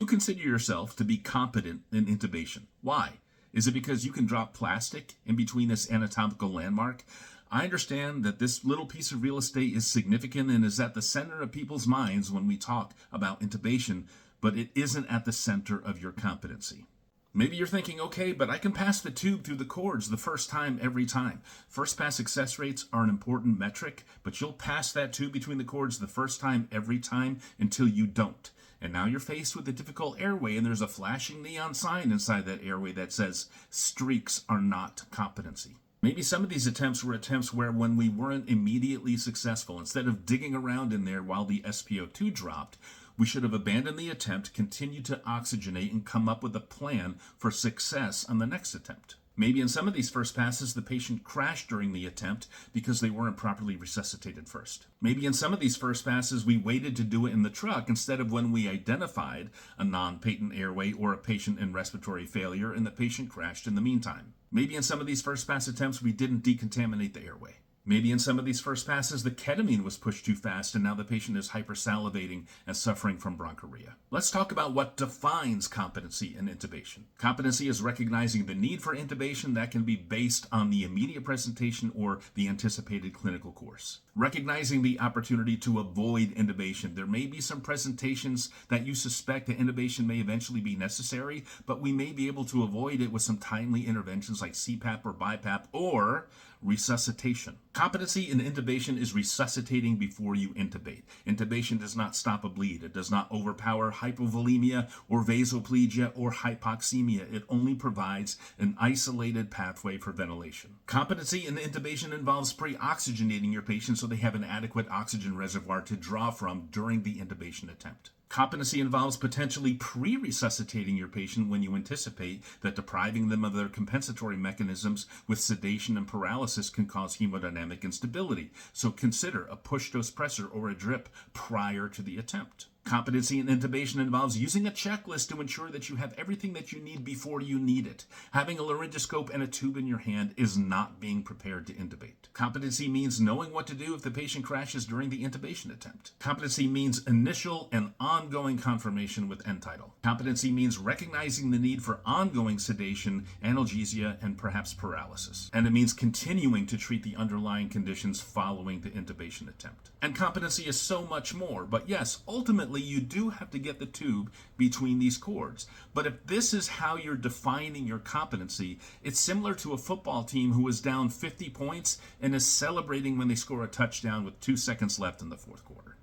You consider yourself to be competent in intubation. Why? Is it because you can drop plastic in between this anatomical landmark? I understand that this little piece of real estate is significant and is at the center of people's minds when we talk about intubation, but it isn't at the center of your competency. Maybe you're thinking, okay, but I can pass the tube through the cords the first time every time. First pass success rates are an important metric, but you'll pass that tube between the cords the first time every time until you don't. And now you're faced with a difficult airway and there's a flashing neon sign inside that airway that says streaks are not competency. Maybe some of these attempts were attempts where when we weren't immediately successful, instead of digging around in there while the SpO2 dropped, we should have abandoned the attempt, continued to oxygenate, and come up with a plan for success on the next attempt. Maybe in some of these first passes, the patient crashed during the attempt because they weren't properly resuscitated first. Maybe in some of these first passes, we waited to do it in the truck instead of when we identified a non-patent airway or a patient in respiratory failure and the patient crashed in the meantime. Maybe in some of these first pass attempts, we didn't decontaminate the airway. Maybe in some of these first passes, the ketamine was pushed too fast and now the patient is hypersalivating and suffering from bronchorrhea. Let's talk about what defines competency in intubation. Competency is recognizing the need for intubation that can be based on the immediate presentation or the anticipated clinical course. Recognizing the opportunity to avoid intubation. There may be some presentations that you suspect that intubation may eventually be necessary, but we may be able to avoid it with some timely interventions like CPAP or BiPAP or resuscitation. Competency in intubation is resuscitating before you intubate. Intubation does not stop a bleed. It does not overpower hypovolemia or vasoplegia or hypoxemia. It only provides an isolated pathway for ventilation. Competency in intubation involves pre-oxygenating your patient so they have an adequate oxygen reservoir to draw from during the intubation attempt. Competency involves potentially pre-resuscitating your patient when you anticipate that depriving them of their compensatory mechanisms with sedation and paralysis can cause hemodynamic instability. So consider a push-dose pressor or a drip prior to the attempt. Competency in intubation involves using a checklist to ensure that you have everything that you need before you need it. Having a laryngoscope and a tube in your hand is not being prepared to intubate. Competency means knowing what to do if the patient crashes during the intubation attempt. Competency means initial and ongoing confirmation with end tidal. Competency means recognizing the need for ongoing sedation, analgesia, and perhaps paralysis. And it means continuing to treat the underlying conditions following the intubation attempt. And competency is so much more, but yes, ultimately you do have to get the tube between these cords. But if this is how you're defining your competency, it's similar to a football team who is down 50 points and is celebrating when they score a touchdown with 2 seconds left in the fourth quarter.